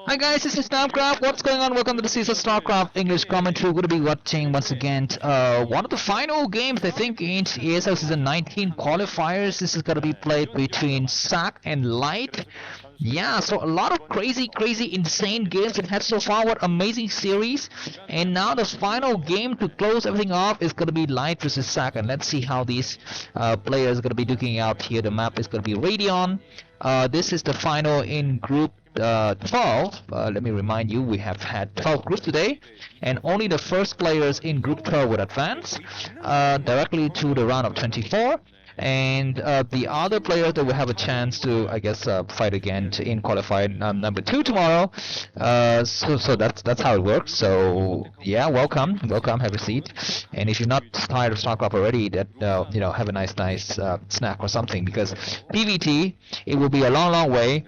Hi guys, this is Namcraft. What's going on? Welcome to the season of Starcraft English commentary. We're going to be watching once again one of the final games, I think, in ASL Season 19 qualifiers. This is going to be played between Ssak and Light. Yeah, so a lot of crazy, insane games we've had so far. What amazing series. And now the final game to close everything off is going to be Light versus Ssak. And let's see how these players are going to be duking out here. The map is going to be Radeon. This is the final in group 12. Let me remind you, we have had 12 groups today, and only the first players in group 12 would advance directly to the round of 24. And the other players that will have a chance to, I guess, fight again in qualifying number 2 tomorrow. So that's how it works. So yeah, welcome, have a seat. And if you're not tired of StarCraft already, that have a nice snack or something, because PvT, it will be a long way.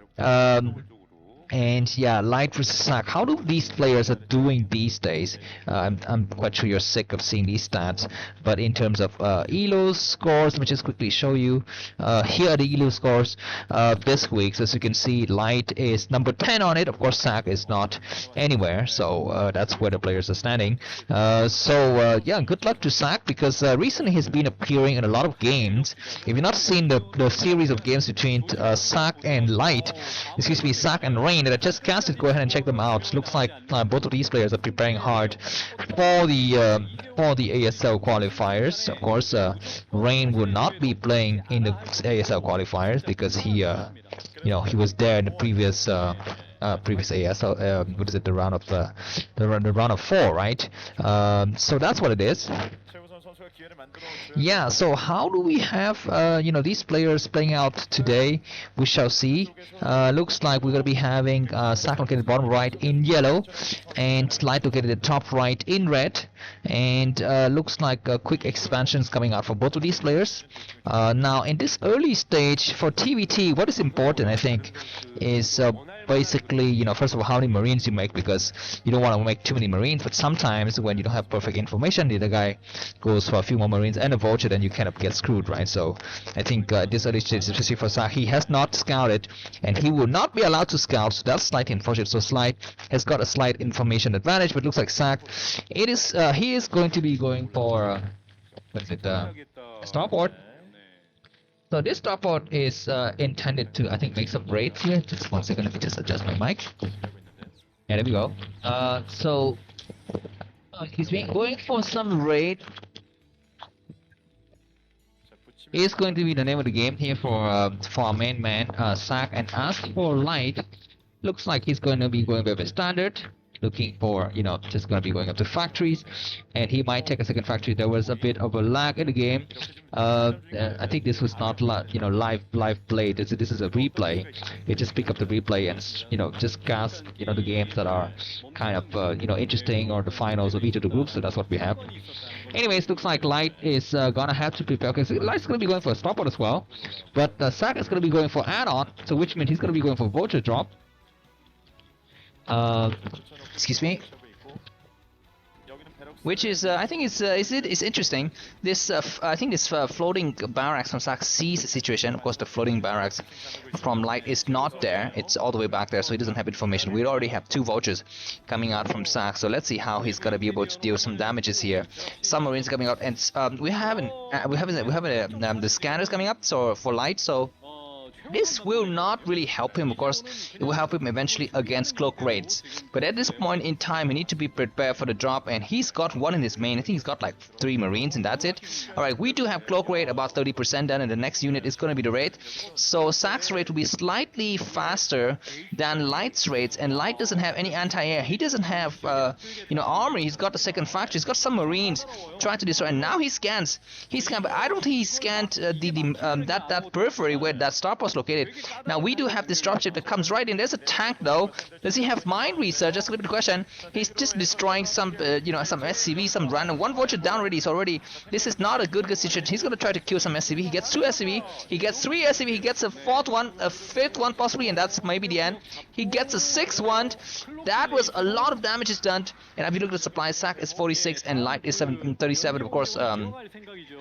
And yeah, Light versus Ssak. How do these players are doing these days? I'm quite sure you're sick of seeing these stats, but in terms of ELO scores, let me just quickly show you. Here are the ELO scores this week. So as you can see, Light is number 10 on it. Of course, Ssak is not anywhere, so that's where the players are standing. Yeah, good luck to Ssak, because recently he's been appearing in a lot of games. If you've not seen the series of games between Ssak and Light, excuse me, Ssak and Rain that I just casted, go ahead and check them out. Looks like both of these players are preparing hard for the ASL qualifiers. Of course, Rain will not be playing in the ASL qualifiers because he was there in the previous ASL. What is it? The round of 4, right? So that's what it is. Yeah, so how do we have these players playing out today? We shall see. Looks like we're going to be having Ssak located bottom right in yellow, and Light located at top right in red. And looks like quick expansions coming out for both of these players. Now in this early stage for TvT, what is important, I think, is basically, first of all, how many Marines you make, because you don't want to make too many Marines. But sometimes when you don't have perfect information, the other guy goes for a few more Marines and a vulture, then you kind of get screwed, right? So I think this early stage, especially for Ssak, he has not scouted, and he will not be allowed to scout, so that's slightly unfortunate. So Slight has got a slight information advantage, but looks like Ssak, he is going to be going for starport. So this starport is intended to, I think, make some raids here. Just 1 second, let me just adjust my mic. Yeah, there we go. He's been going for some raid. Is going to be the name of the game here for our main man, Ssak. And as for Light, looks like he's going to be going very standard, looking for, just going to be going up to factories, and he might take a second factory. There was a bit of a lag in the game. I think this was not live play. This is a replay. You just pick up the replay and just cast the games that are kind of interesting, or the finals of each of the groups. So that's what we have. Anyways, looks like Light is gonna have to prepare. Okay, so Light's gonna be going for a starport as well, but Ssak is gonna be going for add-on, so which means he's gonna be going for vulture drop. Excuse me. Which is, I think it's interesting. This, I think this floating barracks from Ssak sees the situation. Of course, the floating barracks from Light is not there. It's all the way back there, so he doesn't have information. We already have 2 vultures coming out from Ssak, so let's see how he's gonna be able to deal some damages here. Some Marines coming out, and we have the scanners coming up. So for Light, so this will not really help him. Of course, it will help him eventually against cloak raids. But at this point in time, he needs to be prepared for the drop, and he's got 1 in his main. I think he's got like 3 Marines, and that's it. Alright, we do have cloak raid about 30% done, and the next unit is going to be the raid. So Sakk's raid will be slightly faster than Light's raids, and Light doesn't have any anti-air. He doesn't have armory. He's got the second factory. He's got some Marines trying to destroy, and now he scans. But I don't think he scanned that periphery where that starport located. Now we do have this dropship that comes right in. There's a tank though. Does he have mind research? That's a little bit of a question. He's just destroying some some SCV, some random. 1 vulture down already. So already this is not a good situation. He's gonna try to kill some SCV. He gets 2 SCV. He gets 3 SCV. He gets a 4th one, a 5th one possibly, and that's maybe the end. He gets a 6th one. That was a lot of damage is done. And if you look at the supply, Ssak is 46 and Light is 37. Of course,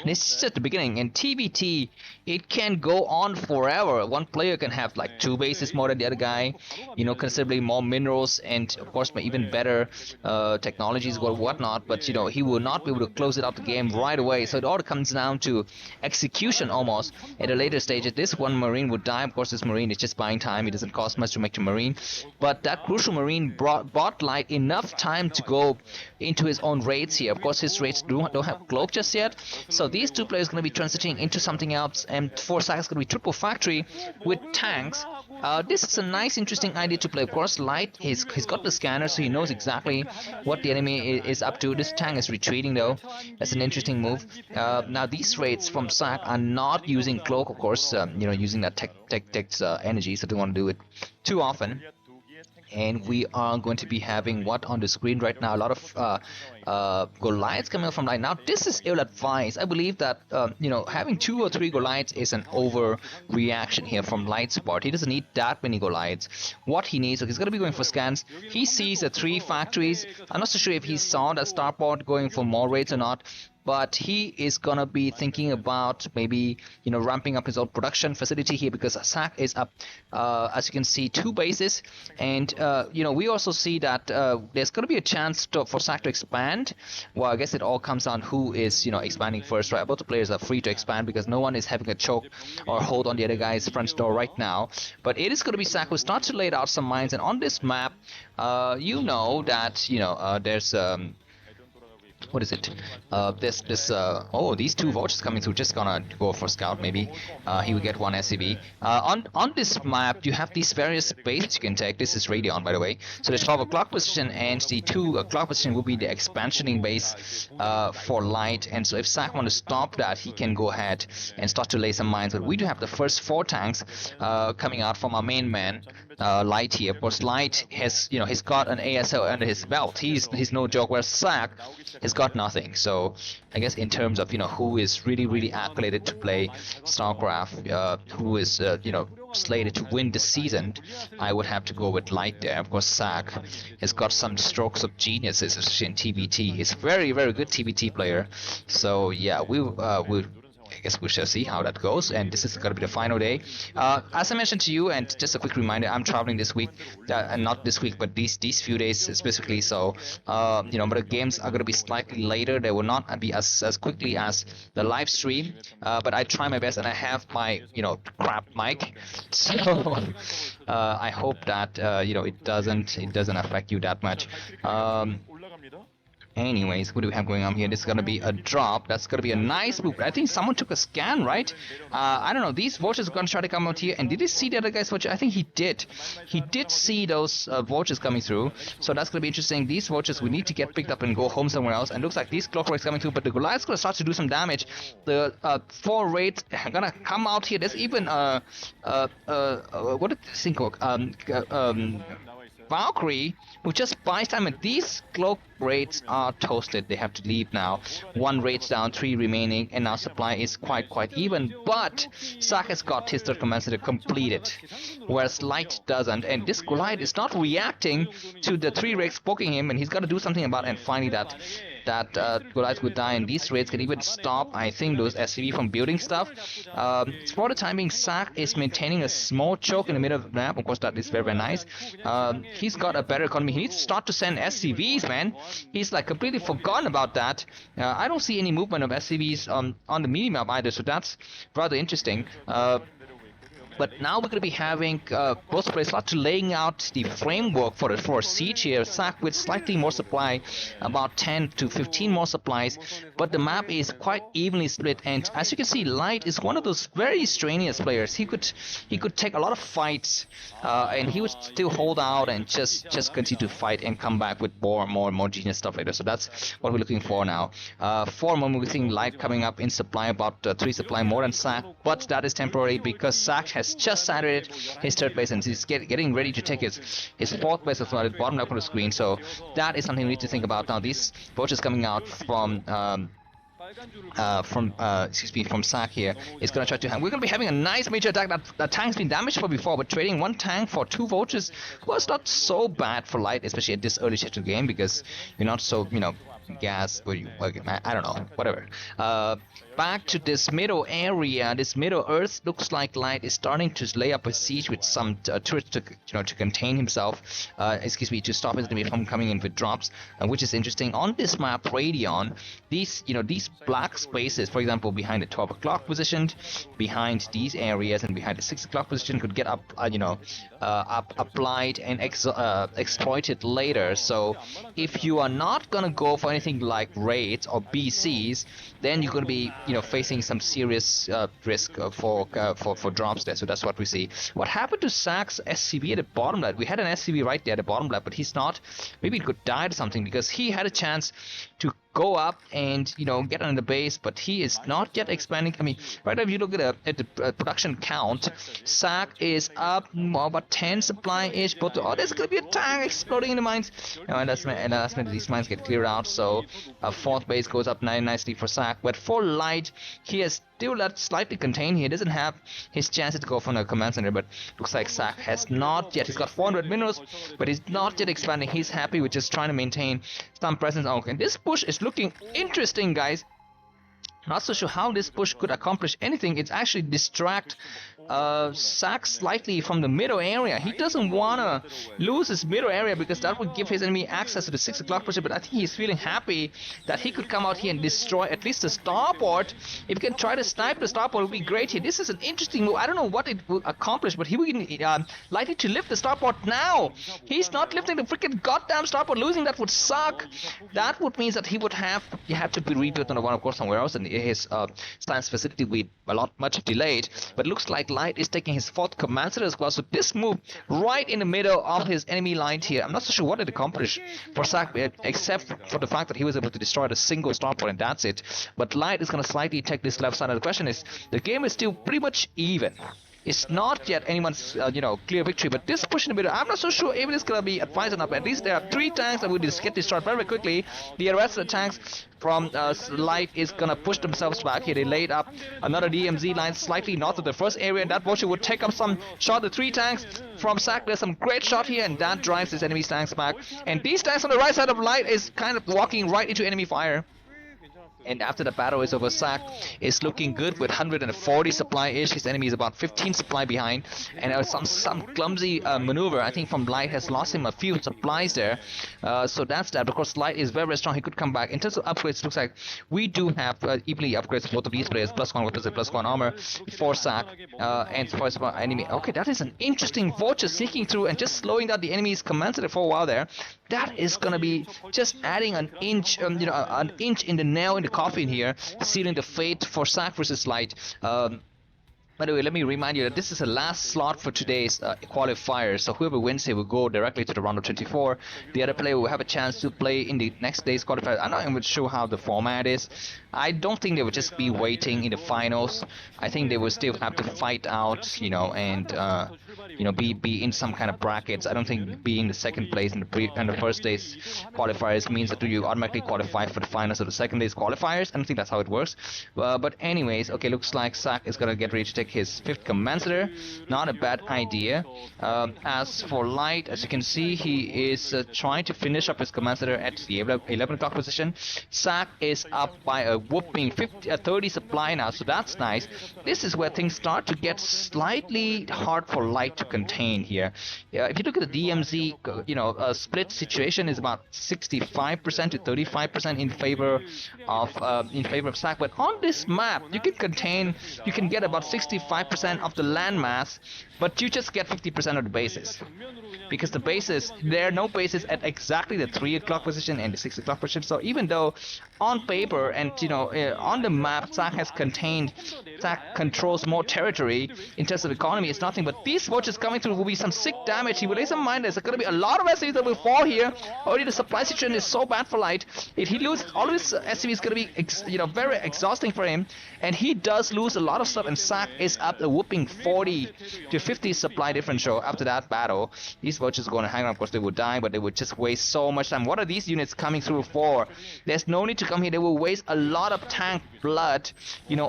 this is just the beginning. In TvT, it can go on forever. one player can have like 2 bases more than the other guy, you know, considerably more minerals, and of course even better technologies or whatnot, but you know, he will not be able to close it out the game right away. So it all comes down to execution almost at a later stage. At this one Marine would die. Of course, this Marine is just buying time. It doesn't cost much to make a Marine, but that crucial Marine bought Light enough time to go into his own raids here. Of course, his raids don't have cloak just yet, so these two players are going to be transitioning into something else, and for Ssak is going to be triple factory with tanks. This is a nice, interesting idea to play. Of course, Light, he's got the scanner, so he knows exactly what the enemy is up to. This tank is retreating though. That's an interesting move. Now these raids from Ssak are not using cloak, of course, you know, using that tech energy, so they don't want to do it too often. And we are going to be having what on the screen right now, a lot of Goliaths coming up from Light. Now this is ill-advised. I believe that you know, having 2 or 3 Goliaths is an overreaction here from Light's part. He doesn't need that many Goliaths. What he needs, so he's going to be going for scans. He sees the 3 factories. I'm not so sure if he saw that starport going for more raids or not, but he is gonna be thinking about maybe, you know, ramping up his own production facility here, because Ssak is up, as you can see, 2 bases, and you know, we also see that there's gonna be a chance for Ssak to expand. Well, I guess it all comes down who is, you know, expanding first, right? Both the players are free to expand because no one is having a choke or hold on the other guy's front door right now. But it is gonna be Ssak who starts to lay out some mines, and on this map, you know that, you know, there's what is it? Oh, these 2 vouchers coming through. Just gonna go for scout. Maybe he will get 1 SCV. On this map, you have these various bases you can take. This is Radeon, by the way. So the 12 o'clock position and the 2 o'clock position will be the expansioning base for Light. And so if Ssak want to stop that, he can go ahead and start to lay some mines. But we do have the first 4 tanks coming out from our main man, Light here. Of course, Light has, you know, he's got an ASL under his belt. He's no joke. Whereas Ssak has got nothing. So I guess in terms of, you know, who is really accoladed to play Starcraft, who is you know, slated to win the season, I would have to go with Light there. Of course, Ssak has got some strokes of genius, especially in TvT. He's a very good TvT player. So yeah, I guess we shall see how that goes, and this is going to be the final day. As I mentioned to you, and just a quick reminder, I'm traveling this week, and not this week, but these few days specifically. So you know, but the games are going to be slightly later. They will not be as quickly as the live stream. But I try my best, and I have my, you know, crap mic, so I hope that you know, it doesn't affect you that much. Anyways, what do we have going on here? This is gonna be a drop. That's gonna be a nice move. I think someone took a scan, right? I don't know. These vultures are gonna try to come out here. And did he see the other guy's vulture? I think he did. He did see those vultures coming through. So that's gonna be interesting. These vultures, we need to get picked up and go home somewhere else. And looks like these clockworks coming through, but the Goliath's gonna start to do some damage. The 4 raids are gonna come out here. There's even what did this thing called? Valkyrie, who just buys time, and these cloak raids are toasted. They have to leave now. 1 raid's down, 3 remaining, and now supply is quite even. But Ssak has got his 3rd command center completed, whereas Light doesn't. And this Goliath is not reacting to the 3 raids poking him, and he's got to do something about it. And finally, that Goliath would die, and these raids can even stop, I think, those SCV from building stuff. For the time being, Ssak is maintaining a small choke in the middle of the map. Of course, that is very nice. He's got a better economy. He needs to start to send SCVs, man. He's like completely forgotten about that. I don't see any movement of SCVs on the minimap either, so that's rather interesting. But now we're going to be having both players start to laying out the framework for a siege here. Ssak with slightly more supply, about 10 to 15 more supplies, but the map is quite evenly split. And as you can see, Light is one of those very strenuous players. He could take a lot of fights, and he would still hold out and just continue to fight and come back with more genius stuff later. So that's what we're looking for now. For a moment, we're seeing Light coming up in supply, about 3 supply more than Ssak, but that is temporary because Ssak has just saturated his 3rd base, and he's getting ready to take his 4th base as well at the bottom left of the screen. So that is something we need to think about now. These vultures coming out from Ssak here is going to try to we're going to be having a nice major attack. That tank's been damaged for before, but trading 1 tank for 2 vultures was not so bad for Light, especially at this early stage of the game, because you're not so, you know, gas. Okay, I don't know, whatever. Back to this middle area, this middle earth, looks like Light is starting to lay up a siege with some turrets to to contain himself. Excuse me, to stop his enemy from coming in with drops, which is interesting. On this map, Radeon, these these black spaces, for example, behind the 12 o'clock position, behind these areas, and behind the 6 o'clock position, could get up, applied and exploited later. So if you are not gonna go for anything like raids or BCs, then you're gonna be facing some serious risk for drops there. So that's what we see. What happened to Sak's SCV at the bottom left? We had an SCV right there at the bottom left, but he's not. Maybe it could die or something, because he had a chance to go up and get on the base, but he is not yet expanding. I mean, right now if you look at the production count, Ssak is up about 10 supply-ish, but there's gonna be a tank exploding in the mines. And last minute these mines get cleared out, so a fourth base goes up nicely for Ssak. But for Light, he is still slightly contained. He doesn't have his chances to go from the command center, but looks like Ssak has not yet. He's got 400 minerals, but he's not yet expanding. He's happy with just trying to maintain some presence. Okay, this push is looking interesting, guys. Not so sure how this push could accomplish anything. It's actually distract Ssak slightly from the middle area. He doesn't want to lose his middle area, because that would give his enemy access to the 6 o'clock position. But I think he's feeling happy that he could come out here and destroy at least the starport. If he can try to snipe the starport, it would be great here. This is an interesting move. I don't know what it will accomplish, but he would likely to lift the starport now. He's not lifting the freaking goddamn starport. Losing that would suck. That would mean that he would have to be rebuilt on the one, of course, somewhere else, and his science facility will be much delayed. But looks like Light is taking his 4th command center as well. So this move right in the middle of his enemy line here, I'm not so sure what it accomplished for Ssak, except for the fact that he was able to destroy the single starport, and that's it. But Light is going to slightly take this left side. And the question is, the game is still pretty much even. It's not yet anyone's clear victory, but this push in the middle, I'm not so sure even it's gonna be advised enough. At least there are 3 tanks that will get destroyed very quickly. The rest of the tanks from Light is gonna push themselves back here. They laid up another DMZ line slightly north of the first area, and that motion would take up some shot. The 3 tanks from Ssak, there's some great shot here, and that drives his enemy's tanks back. And these tanks on the right side of Light is kind of walking right into enemy fire. And after the battle is over, Ssak is looking good with 140 supply-ish. His enemy is about 15 supply behind, and some clumsy maneuver, I think, from Light has lost him a few supplies there. So that's that. Of course, Light is very strong. He could come back. In terms of upgrades, looks like we do have evenly upgrades for both of these players. +1 weapons and +1 armor for Ssak, and for his enemy. Okay, that is an interesting vulture seeking through and just slowing down the enemy's command center for a while there. That is gonna be just adding an inch, an inch in the nail in the coffin here, sealing the fate for Ssak versus Light. By the way, let me remind you that this is the last slot for today's qualifier. So whoever wins here will go directly to the round of 24. The other player will have a chance to play in the next day's qualifier. I'm not even sure how the format is. I don't think they would just be waiting in the finals. I think they will still have to fight out, and be in some kind of brackets. I don't think being the second place in the first day's qualifiers means that you automatically qualify for the finals of the second day's qualifiers. I don't think that's how it works. But anyways, okay, looks like Ssak is gonna get ready to take his 5th command center. Not a bad idea. As for Light, as you can see, he is trying to finish up his command center at the 11 o'clock position. Ssak is up by a whooping 30 supply now, so that's nice. This is where things start to get slightly hard for Light to contain here. If you look at the DMZ, split situation is about 65% to 35% in favor of Ssak. But on this map, you can get about 65% of the landmass, but you just get 50% of the bases, because there are no bases at exactly the 3 o'clock position and the 6 o'clock position. So even though on paper and on the map Ssak controls more territory in terms of economy, it's nothing, but these vultures coming through will be some sick damage. He will lay some mine. There's going to be a lot of SCVs that will fall here. Already the supply situation is so bad for Light. If he loses all of his SCVs, it's going to be very exhausting for him, and he does lose a lot of stuff, and Ssak is up a whooping 40 to 50 supply differential after that battle. These vultures are going to hang on. Of course, they would die, but they would just waste so much time. What are these units coming through for? There's no need to come here. They will waste a lot of tank blood,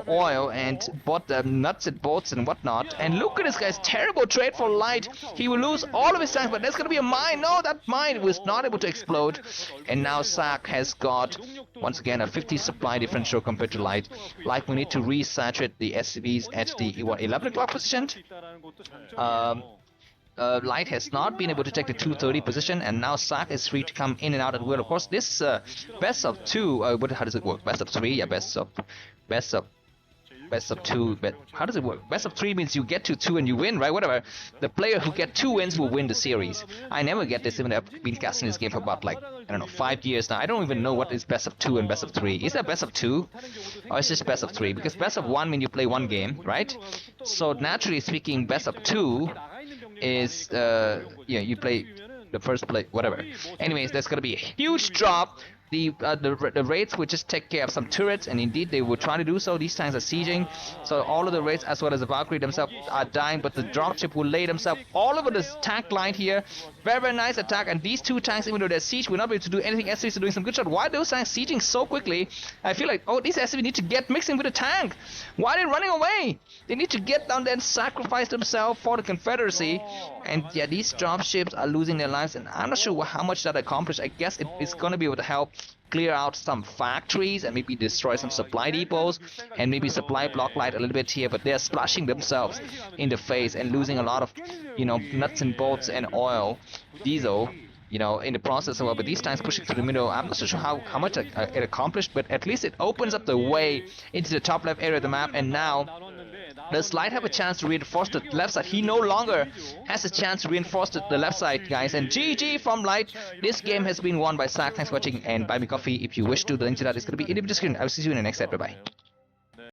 oil, and and bought nuts and bolts and whatnot. And look at this guy's terrible trade for Light. He will lose all of his tanks, but there's gonna be a mine. No, that mine was not able to explode. And now Ssak has got once again a 50 supply differential compared to Light. Like we need to resaturate the SCVs at the 11 o'clock position. Light has not been able to take the 230 position, and now Ssak is free to come in and out at will. Of course, this best of two. How does it work? Best of three? Yeah, best of two. But how does it work? Best of three means you get to 2 and you win, right? Whatever. The player who get 2 wins will win the series. I never get this, even though I've been casting this game for about like, I don't know, 5 years now. I don't even know what is best of 2 and best of 3. Is there best of 2? Or is this best of 3? Because best of 1 means you play 1 game, right? So naturally speaking, best of 2 is yeah, you play the first play, whatever. Anyways, there's gonna be a huge drop. The raids would just take care of some turrets, and indeed they were trying to do so. These tanks are sieging, so all of the raids as well as the Valkyrie themselves are dying, but the dropship will lay themselves all over this tank line here. Very, very nice attack, and these 2 tanks, even though they're siege, will not be able to do anything. SCVs are doing some good shot. Why are those tanks sieging so quickly? I feel like, oh, these SCVs need to get mixing with the tank. Why are they running away? They need to get down there and sacrifice themselves for the Confederacy. And yeah, these dropships are losing their lives, and I'm not sure how much that accomplished. I guess it's going to be able to help clear out some factories and maybe destroy some supply depots and maybe supply block Light a little bit here, but they're splashing themselves in the face and losing a lot of, you know, nuts and bolts and oil, diesel, you know, in the process as well. But these tanks pushing through the middle, I'm not so sure how much it accomplished, but at least it opens up the way into the top left area of the map. And now does Light have a chance to reinforce the left side? He no longer has a chance to reinforce the left side, guys. And GG from Light. This game has been won by Ssak. Thanks for watching, and buy me coffee if you wish to. The link to that is going to be in the description. I will see you in the next episode. Bye bye.